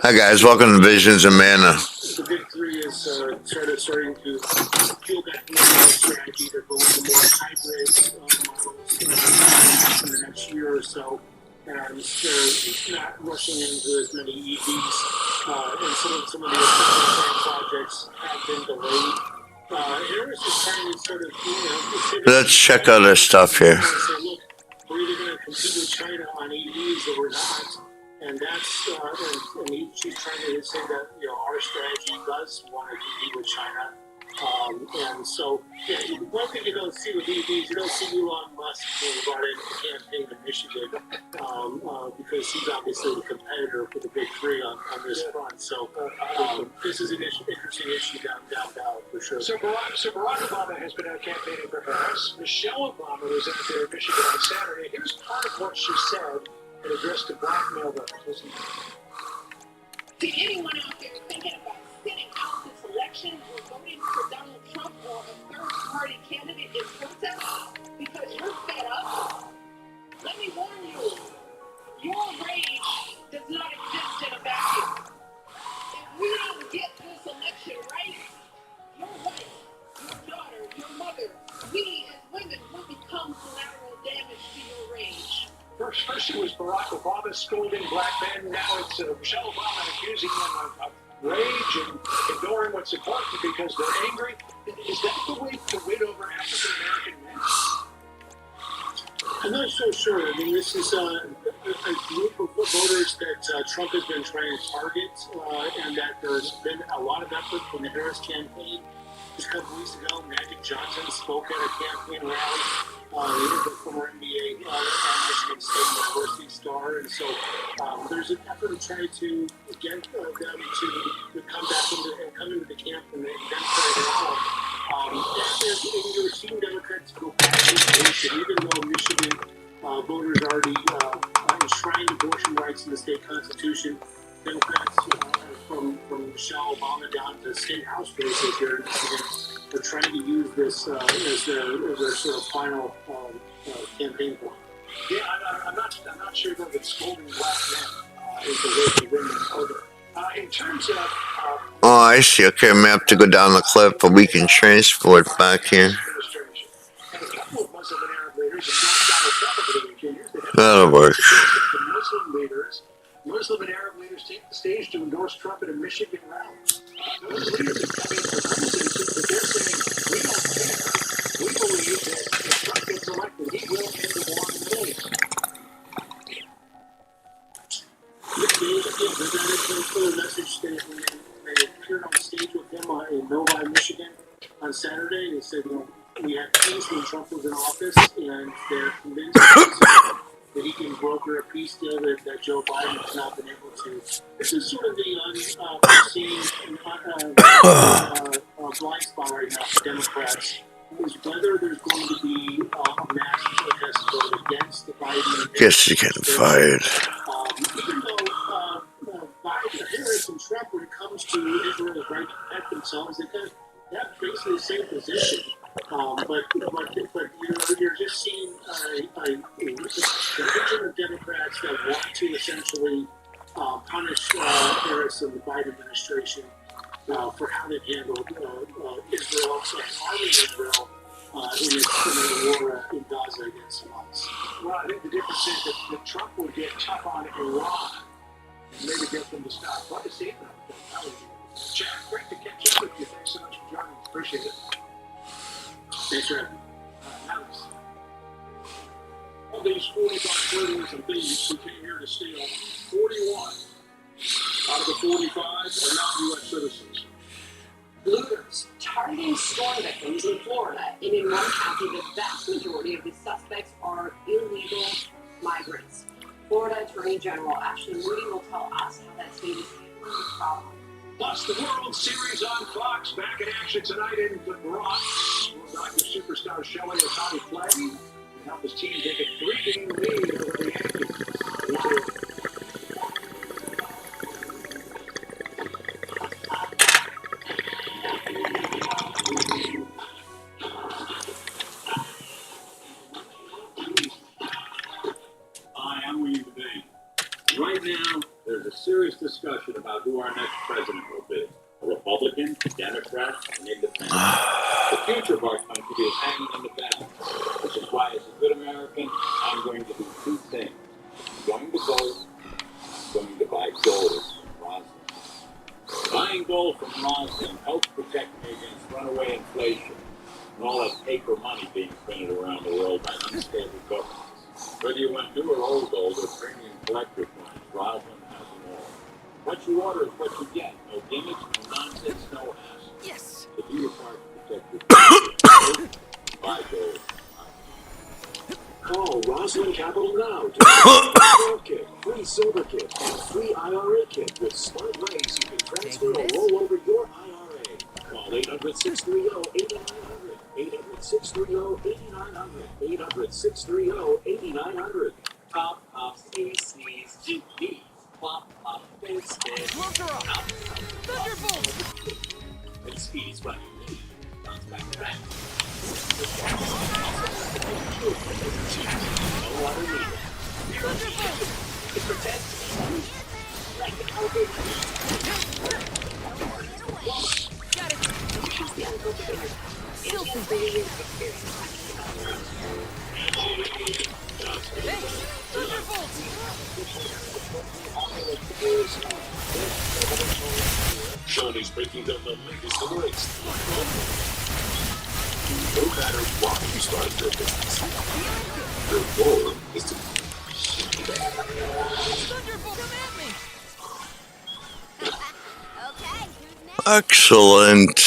Hi guys, welcome to Visions of Mana. The big three is starting to peel back the strategy. They're going to more hybrid models in the next year or so, and they're not rushing into as many EVs. And some of the projects have been delayed. Harris is trying to sort of, Let's check out our stuff here. Say, look, we're either going to compete with China on EVs or we're not. And that's, and she's trying to say that, our strategy does want to compete with China. And so, one thing you don't see with EVs, you don't see Elon Musk being brought in the campaign in Michigan, because he's obviously the competitor for the big three on this front. So, this is an interesting issue down ballot for sure. So Barack Obama has been out campaigning for Harris. Michelle Obama was out there in Michigan on Saturday. Here's part of what she said and addressed to blackmail voters. Listen. To anyone out there thinking about sitting out this election or voting for Donald Trump or a third-party candidate in protest because you're fed up, let me warn you, your rage does not exist in a vacuum. If we don't get this election right, your wife, your daughter, your mother, we as women will become collateral damage to your rage. First it was Barack Obama scolding black men. Now it's Michelle Obama accusing them of rage and ignoring what's important because they're angry. Is that the way to win over African American men? I'm not so sure. I mean, this is a group of voters that Trump has been trying to target, and that there's been a lot of effort from the Harris campaign. Just a couple weeks ago, Magic Johnson spoke at a campaign rally. The former NBA Michigan State University star, and so there's an effort to try to get them to come back come into the camp and then play it out. And you're seeing Democrats go back to abortion, even though Michigan voters already enshrined abortion rights in the state constitution. Democrats from Michelle Obama down to state house races here in Michigan are trying to use this as their sort of final campaign point. Yeah, I'm not sure that scolding black men is the way to win them over. In terms of Oh, I see. Okay, I'm gonna have to go down the clip, but we can transport back here. and a couple of Muslim and Arab leaders endorsed Donald Trump over the weekend. That'll work. Muslim and Arab leaders take the stage to endorse Trump at a Michigan rally. Those leaders are coming for citizens, but they're saying, we don't care. We believe that if Trump gets elected, he will end the war in the Middle East. That is a clear message that when they appeared on stage with him in Novi, Michigan on Saturday, they said, we had peace when Trump was in office, and they're convinced that he can broker a peace deal that Joe Biden has not been able to. This is sort of the unforeseen blind spot right now for Democrats, is whether there's going to be a mass protest vote against the Biden. Guess you're getting fired. Even though Biden, Harris, and Trump, when it comes to Israel's right to protect themselves, they kind of have basically the same position. But you're just seeing a division of Democrats that want to essentially punish Harris and the Biden administration for how they've handled Israel and arming Israel in the war in Gaza against Hamas. Well, I think the difference is that Trump would get tough on Iran and maybe get them to stop. What a statement. Jack, great to catch up with you. Thanks so much for joining us. Appreciate it. Thanks for having me. All these 45 criminals and thieves who came here to steal, 41 out of the 45 are not U.S. citizens. Looters targeting storm victims in Florida, and in one county, the vast majority of the suspects are illegal migrants. Florida Attorney General Ashley Moody will tell us how that state is handling the problem. Plus, the World Series on Fox back in action tonight in the Bronx. Will Dr. Superstar Shelley Ohtani play and help his team take a 3-game lead over the Yankees? serious discussion about who our next president will be. A Republican, a Democrat, an independent. The future of our country is hanging in the balance, which is why, as a good American, I'm going to do two things. I'm going to vote, I'm going to buy gold from Roslyn. Buying gold from Roslyn helps protect me against runaway inflation and all that paper money being printed around the world by unstable governments. Whether you want new or old gold or premium collector coins, Roslyn has them all. What you order is what you get. No gimmicks, no nonsense, no hassle. Yes. To do your part to protect your future, buy gold. Call Roslyn Capital now to get a kit, free silver kit, and free IRA kit with smart ways you can transfer or roll over your IRA. Call 800-630-8900. 800-630-8900. 800-630-8900. Pop, pop, sneeze, sneeze, GP. Plop, plop, spin, spin. Gloves are off. Thunderbolt. And speed is what you need. Bounce back to back. No water needed. Thunderbolt. It protects me. Like the elevator. Got it. Silphy. Thanks. Thunderbolt. Shoney's breaking down the latest and latest. No matter what you start your business, your goal is to Thunderbolt. Come at me. Okay, who's next? Excellent.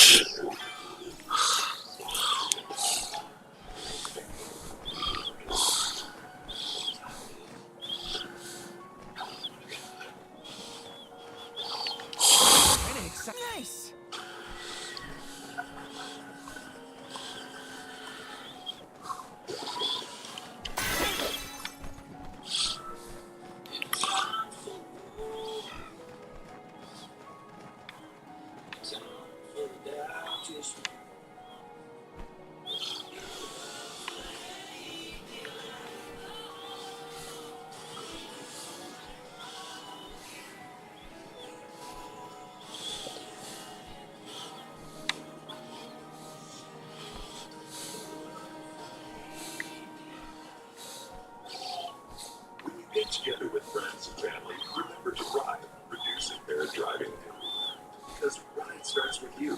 Nice. when you get together with friends and family, remember to ride, reduce impaired driving. Because ride starts with you.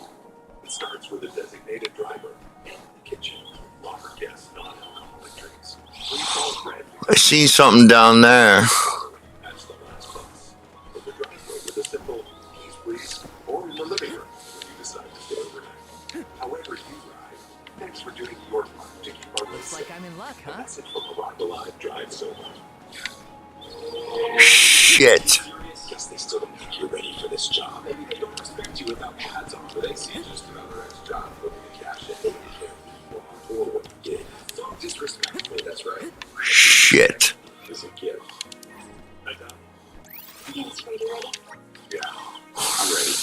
It starts with a designated driver and the kitchen. Offer guests non-alcoholic drinks. Please call Fred. I seen something down there. That's the last place. In the driveway with a simple keys please, or in the living room when you decide to stay overnight. However you ride, thanks for doing your part to keep our roads Looks safe. like I'm in luck, A huh? message from the Rock Alive Drive Soda. Shit. Guess they still don't think you're ready for this job. Maybe they don't expect you without pads on, but they see just another ex job looking to cash in. They don't care or what you did. Don't disrespect me, that's right. Shit. It's a gift. I know. Yes, are you ready? Yeah, I'm ready.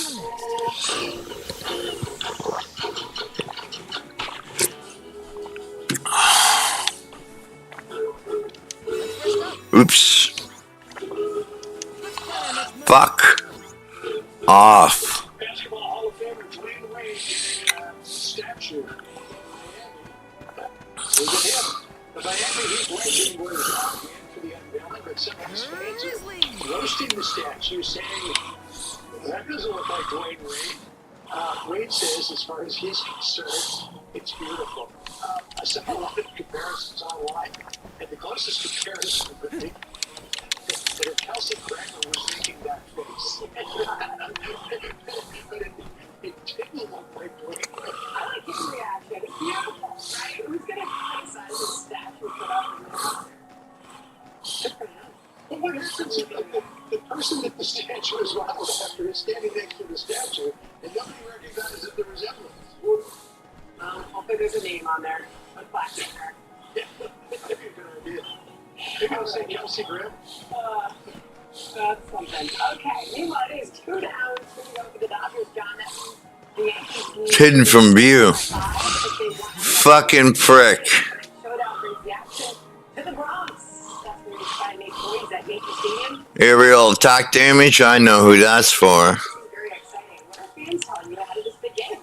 Oops. Fuck off. Basketball Hall of Famer Dwayne Wade statue. Was it him? The Miami Heat legend was walking into the unveiling, but some of his fans are roasting the statue, saying that doesn't look like Dwayne Wade. Wade says, as far as he's concerned, it's beautiful. I saw a lot of comparisons online, and the closest comparison would be that if Kelsey Grammer was making that face. But it didn't look like Dwayne Wade. I like his reaction. It's beautiful, right? Who's going to criticize this statue put up in the But what happens if the person that the statue is modeled after is standing next to the statue and nobody recognizes the resemblance? hopefully there's a name on there. A plaque in there. That'd be a good idea. Maybe I'll say Kelsey Graham. That's something. Okay, meanwhile, it is 2 downs. Going to go for the Dodgers, John. The Yankees Hidden from view. 5 if they want Fucking prick. Showdown brings the action to the Bronx. Assassinated Spy May 40s at Yankee Stadium. Aerial attack damage, I know who that's for. This is very exciting. What are fans telling you ahead of this big game?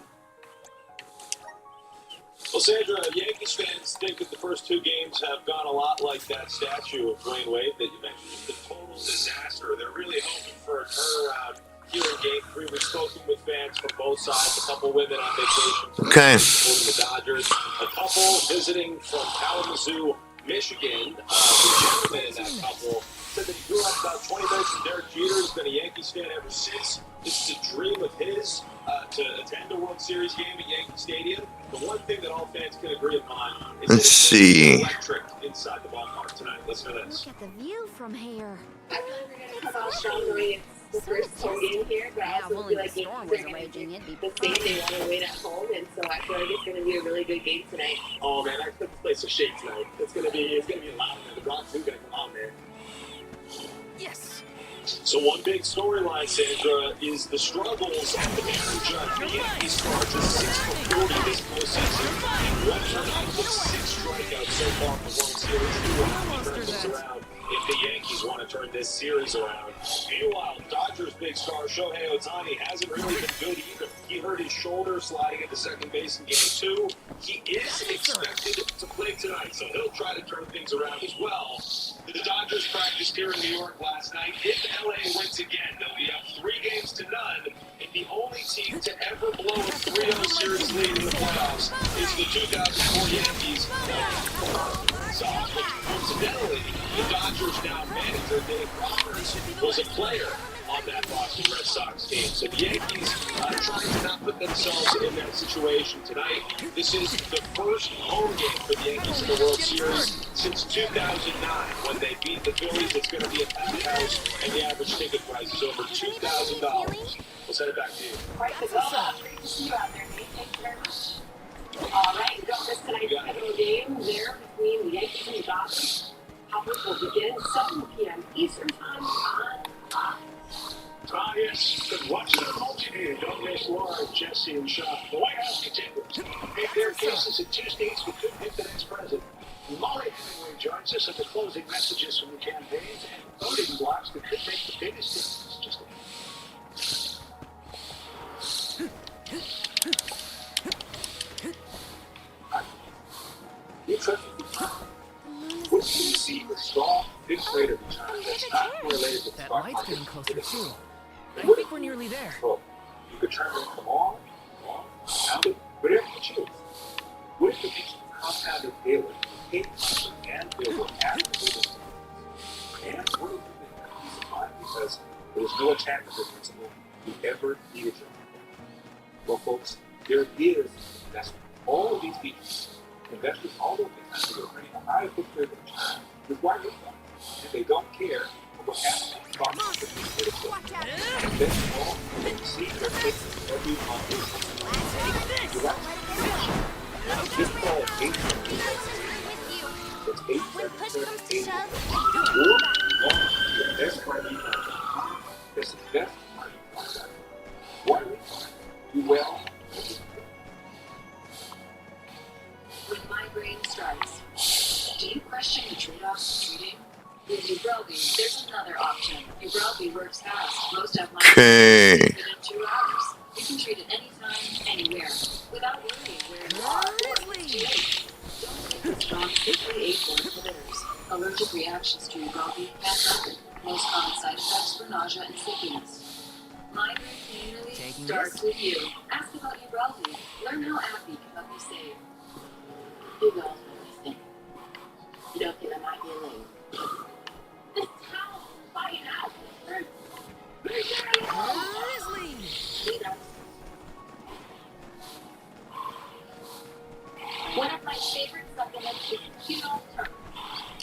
Well, Sandra, Yankees fans think that the first two games have gone a lot like that statue of Dwayne Wade that you mentioned. Just a total disaster. They're really hoping for a turnaround here in Game 3. We've spoken with fans from both sides. A couple women on vacation from the Dodgers. A couple visiting from Kalamazoo, Michigan. The gentleman in that couple said that he grew up about 20 minutes from Derek Jeter. He's been a Yankees fan ever since. This is a dream of his to attend a World Series game at Yankee Stadium. The one thing that all fans can agree upon is Let's see. Electric inside the ballpark tonight. Listen to this. Look at the view from here. I feel like we're going to come out strong knowing it's the first home game here, but I also feel like Yankees are going to do the same. They want to win at home, and so I feel like it's going to be a really good game tonight. Oh man, I expect the place to shake tonight. It's gonna be loud, man. The Bronx is gonna come out, man. Yes. So one big storyline, Sandra, is the struggles at the marriage of the Yankees start to 6-40 this postseason. And one turnout with 6 strikeouts so far in the World Series. Turn this around if the Yankees want to turn this series around. Meanwhile, Dodgers big star Shohei Ohtani hasn't really been good either. He hurt his shoulder sliding into second base in Game 2. He is expected to play tonight, so he'll try to turn things around as well. The Dodgers practiced here in New York last night. If LA wins again, they'll be up 3 games to none. And the only team to ever blow a 3-0 series lead in the playoffs is the 2004 Yankees. So, coincidentally, the Dodgers now manager Dave Roberts was a player on that Boston Red Sox team. So the Yankees trying to not put themselves in that situation tonight. This is the first home game for the Yankees in the World Series since 2009 when they beat the Phillies. It's going to be a packed house, and the average ticket price is over $2,000. We'll send it back to you. Quite the goal. Great to see you out there, Nate. Thank you very much. All right, don't miss tonight's pivotal game there between the Yankees and the Dodgers. Coverage will begin 7 p.m. Eastern Time on Fox. Yes, but watch the multi-media. Don't miss Laura, Jesse, and Sean. The White House contenders. If there are cases in 2 states who could pick the next president. Molly Hemingway joins us at the closing messages from the campaigns and voting blocks that could make the biggest difference. Just you trust me? What do you see the strong fifth grade of the time that's not correlated with That stock light's market? getting closer too. I What think we're nearly there. Well, you could turn it on, sounded, whatever you choose. What if it makes you compounded daily, and build after the and what if you make peace of mind because there's no attack of the principle you ever needed to. Well, folks, there is investment. All of these features, investors all over the country are earning a high fixed rate of return with wide income, and they don't care what happens in the stock market. Invest all and see their faces every month. Just call 8 It's 8 When push comes to shove, or the best part of the economy. It's the best part of the economy. Why do we well? When migraine strikes, do you question the trade-offs of treating? With Ubrelvy, there's another option. Ubrelvy works fast. Most of migraine is within 2 hours. You can treat it anytime, anywhere, without worrying where you are or it's too late. Don't take the strong sickly acorn inhibitors. Allergic reactions to Ubrelvy can happen. Most common side effects for nausea and sleepiness. Migraine pain relief Taking starts with you. Ask about Ubrelvy. Learn how Appy can help you save. You know what I think. You don't think I might be alone? This town, fight out. Grizzly! One of my favorite supplements is Keto Turk.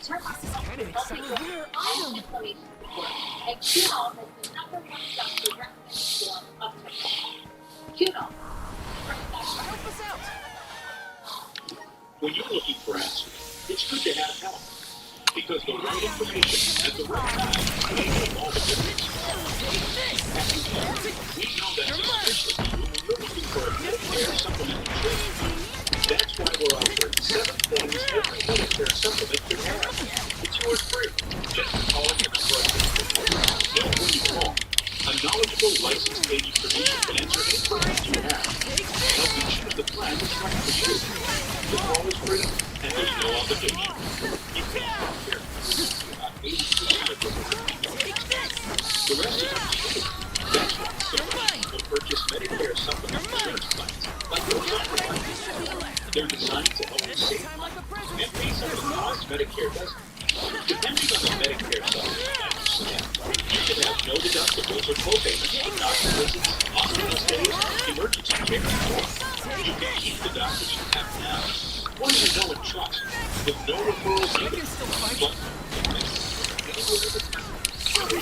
Turk is Kinda exciting. and inflammation support. And Keto is the #1 stuff to recommend form of Turk. Keto. Help us out! When you're looking for answers, it's good to have help. Because the right information at the right time may make all the difference. We know that especially when you're looking for a healthcare supplement nutrition. That's why we're offering 7 things every healthcare supplement can have. It's yours free. licensed agent producer can answer any questions you have. Help you choose the plan that's right for you. The call is free, and there's no obligation. You can care about 80% of the rest is up to you. That's why some people purchase Medicare supplement insurance plans, like those offered by they're designed to help you save money and pay some of the costs Medicare doesn't. Depending on the Medicare supplement plan you select, you can have no deductibles or co-payments for doctor visits, hospital stays, emergency care, and more. You can keep the doctors you have now, one you know and trust, with no referrals needed. But anywhere in the country,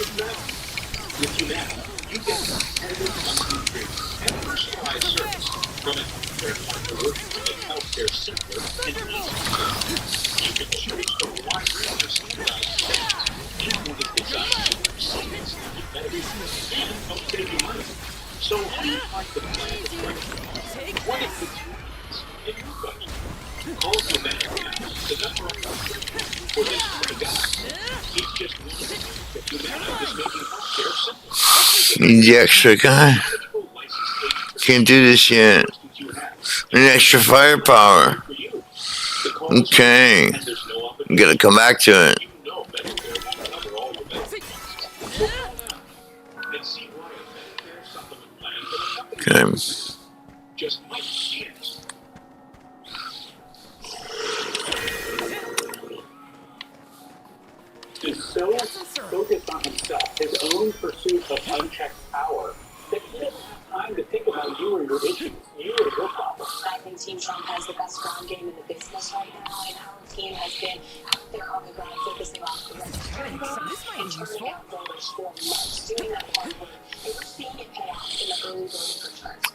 with Humana, you get competitive monthly premiums and personalized service from a healthcare partner working to make healthcare simpler and easier. You can choose from a wide range of standardized plans. Each one is designed to work seamlessly with Medicare and help save you money. So how do you find the plan that's right for you? What if it's in your budget? Call Humana now, the number on your screen, for this SaGa. He's just one of the things that Humana is making healthcare simple. Need the extra guy. Can't do this yet. An extra firepower. Okay. I'm gonna come back to it. Okay. Just might see it. He's so focused on himself, his own pursuit of unchecked power, that he doesn't have time to think about you or your issues, you or your problems. I think Team Trump has the best ground game in the business right now, and our team has been out there on the ground focusing on the registration and turning out voters for months, doing that hard work, and we're seeing it pay off in the early voting returns.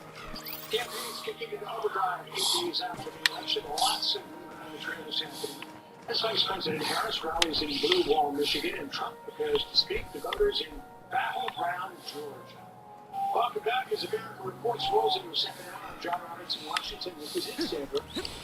Campaigns continue to overdrive 8 days after the election. Lots of movement on the trail this afternoon. As Vice President Harris rallies in Blue Wall, Michigan, and Trump prepares to speak to voters in battleground Georgia. Welcome back as America Reports rolls into the second hour. John Roberts in Washington with his Sandra.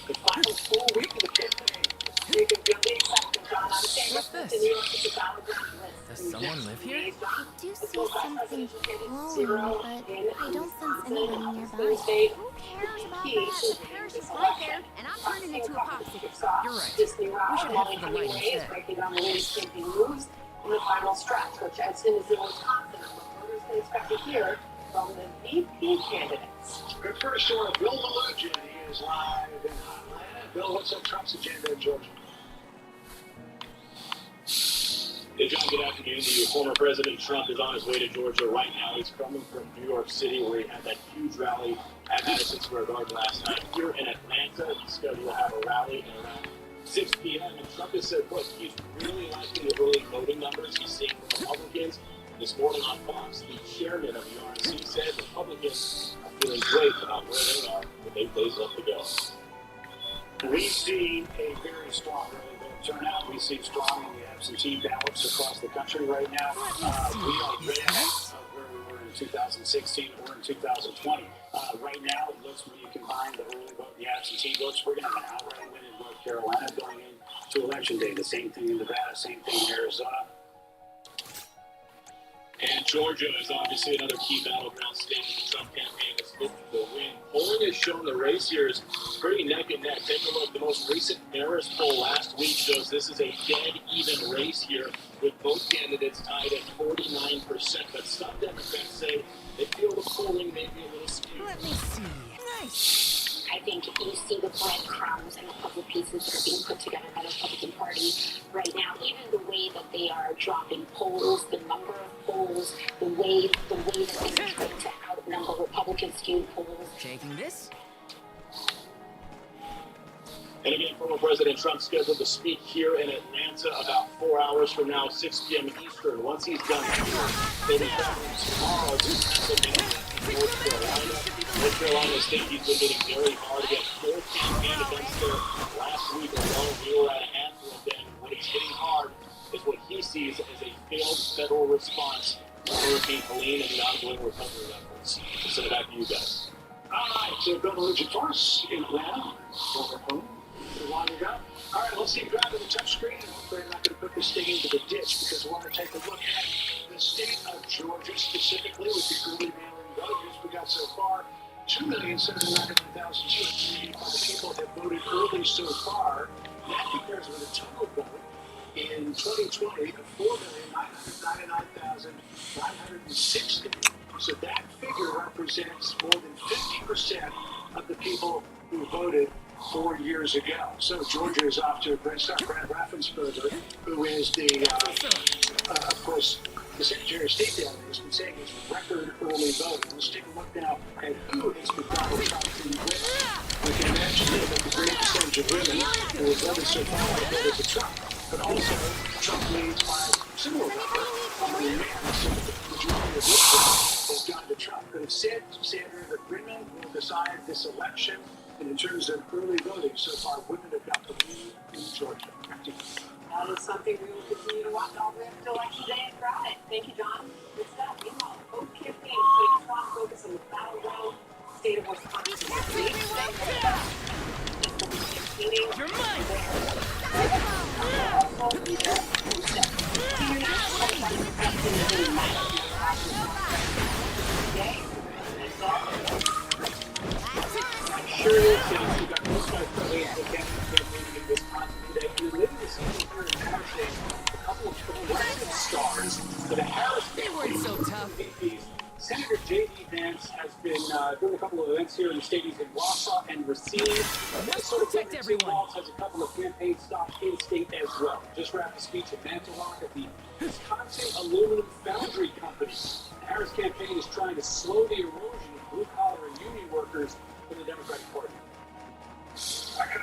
The final full week of the campaign. You can feel the excitement, John. I'm saying What's this? in New York, it's a battleground list. Does someone live here? I do see something glowing, but I don't sense anyone nearby. Who cares about that? There's just right there, and I'm turning into a popsicle. You're right. Disney We Route, should head Molly for the light Hemingway is instead. breaking down the latest campaign moves in the final stretch, which as soon as in Wisconsin, what voters can expect to hear from the VP candidates. But first, to our Bill Malugin. He is live in Atlanta. Bill, what's on Trump's agenda in Georgia? Hey, John, good afternoon to you. Former President Trump is on his way to Georgia right now. He's coming from New York City, where he had that huge rally at Madison Square Garden last night. Here in Atlanta, he's scheduled to have a rally at around 6 p.m. And Trump has said, look, he's really liking the early voting numbers he's seeing from Republicans. This morning on Fox, the chairman of the RNC said Republicans are feeling great about where they are with 8 days left to go. We've seen a very strong early vote turnout. We see strong in the absentee ballots across the country right now. We are way ahead of where we were in 2016 or in 2020. Right now, it looks when you combine the early vote and the absentee votes, we're going to have an outright win in North Carolina going into Election Day. The same thing in Nevada, same thing in Arizona. And Georgia is obviously another key battleground state in the Trump campaign that's looking to win. Polling has shown the race here is pretty neck and neck. Take a look. The most recent Marist poll last week shows this is a dead even race here with both candidates tied at 49%. But some Democrats say they feel the polling may be a little skewed. Let me see. Nice. I think you see the breadcrumbs and the puzzle pieces that are being put together by the Republican Party right now. Even the way that they are dropping polls, the number of polls, the way that they are trying to outnumber Republican-skewed polls. Taking this? And again, former President Trump scheduled to speak here in Atlanta about 4 hours from now, 6 p.m. Eastern. Once he's done here, he'll be traveling tomorrow to Pennsylvania, North Carolina. North Carolina State, he's been getting very hard. He had 4 campaign events there last week alone. We were at a handful of them. What he's hitting hard is what he sees as a failed federal response to Hurricane Helene and the ongoing recovery efforts. So send it back to you guys. All right, so Bill Malugin for us in Atlanta. Over home. Long ago. All right, let's see you drive to the touch screen. And hopefully I'm not going to put this thing into the ditch because we want to take a look at the state of Georgia specifically, with the early mail-in voters we got so far, 2,791,285 people have voted early so far. That compares with a total vote in 2020 of 4,999,960. So that figure represents more than 50% of the people who voted 4 years ago. So Georgia is off to a great start. Brad Raffensperger, who is the, of course, the Secretary of State down there, has been saying it's record early voting. Let's take a look now at who has been Donald Trump to win. We can imagine that the great percentage of women who have voted so far have voted for Trump. But also, Trump leads by similar number among men. So the majority of this has gone to Trump. But it's said, Sandra, that women will decide this election. And in terms of early voting, so far, women have got the lead in Georgia. That is something we will continue to watch all the way up until Election Day and Friday. Thank you, John. Good stuff. Meanwhile, both campaigns played a strong focus on the battleground state of Wisconsin. You're mine. Sure is. We got most guys probably at the campaign meeting in Wisconsin today. We're living the season here in Harris, a couple of progressive stars for the Harris They weren't so tough. VPs. Senator J.D. Vance has been doing a couple of events here in the state. He's in Wausau and Racine. Minnesota Protect everyone. Walls has a couple of campaign stops in state as well. Just wrapped a speech at Manitowoc at the Wisconsin Aluminum Foundry Company. The Harris campaign is trying to slow the erosion of blue-collar and union workers in the Democratic Party. I can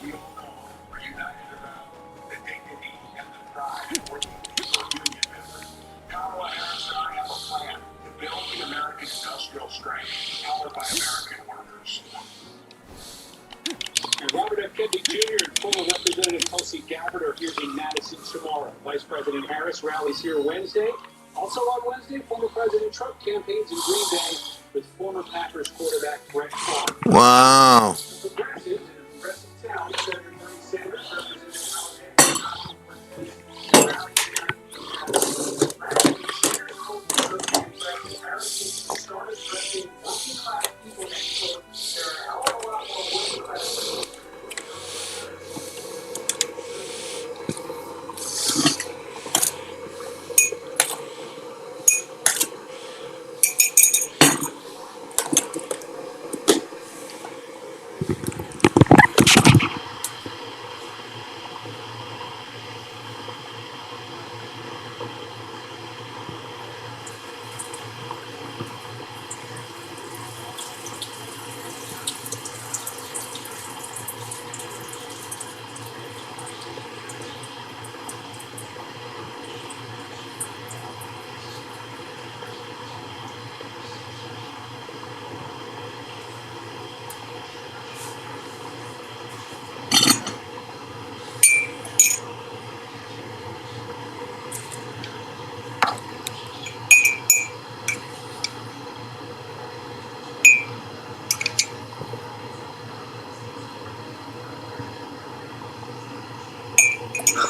we all are united around the dignity and the pride of working for union members. Kamala Harris and I have a plan to build the American industrial strength powered by American workers. And Robert F. Kennedy Jr. and former Representative Tulsi Gabbard are here in Madison tomorrow. Vice President Harris rallies here Wednesday. Also on Wednesday, former President Trump campaigns in Green Bay with former Packers quarterback Brett Favre. Wow. The progressives in a progressive town, Senator Bernie Sanders, started threatening working-class people next door. There are a hell of a lot more working-class people.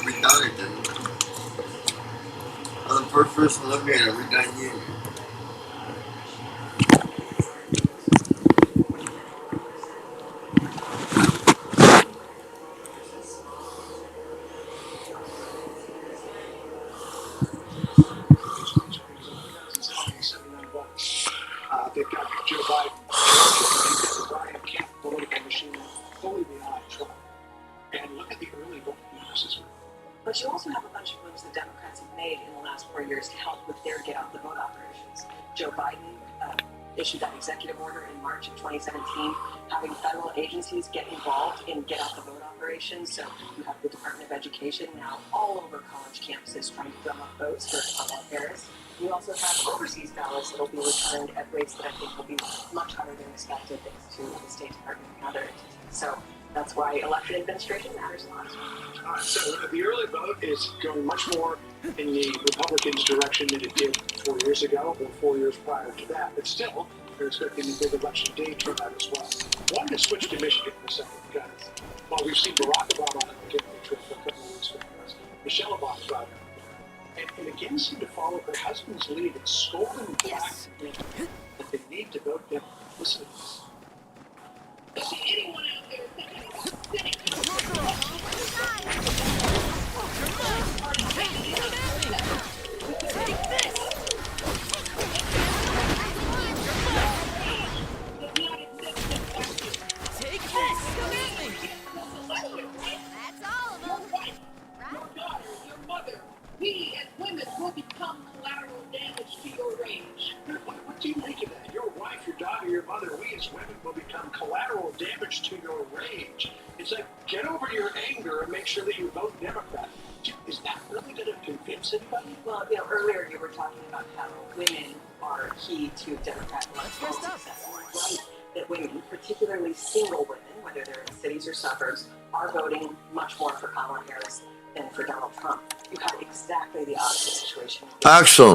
Redone it, dude. I'm the first person to look at it, redone you. They've got Joe Biden, Brian Kemp, political machine, fully behind Trump. And look at the early voting numbers as well. But you also have a bunch of moves the Democrats have made in the last 4 years to help with their get-out-the-vote operations. Joe Biden issued that executive order in March of 2017, having federal agencies get involved in get-out-the-vote operations. So you have the Department of Education now all over college campuses trying to drum up votes for Kamala Harris. We also have overseas ballots that will be returned at rates that I think will be much higher than expected thanks to the State Department and other entities. So that's why election administration matters a lot. So the early vote is going much more in the Republicans' direction than it did 4 years ago or 4 years prior to that. But still, they're expecting a big election day turnout as well. I wanted to switch to Michigan for a second because while we've seen Barack Obama on the campaign trail for a couple of weeks for Harris, Michelle follow her husband's lead and scolding the fact that they need to vote Democrat. Listen to this. To anyone out there thinking about sitting Take this! That's all of them. Your wife, your daughter, your mother, we as women will become collateral damage to your rage. What do you make of that? Your wife, your daughter, your mother, we as women will become collateral damage to your rage. It's like, get over your anger and make sure that you vote Democrat. Is that really going to convince anybody? Well, earlier you were talking about how women are key to Democrat electoral success. Right? That women, particularly single women, whether they're in cities or suburbs, are voting much more for Kamala Harris than for Donald Trump. You have exactly the opposite situation. Excellent.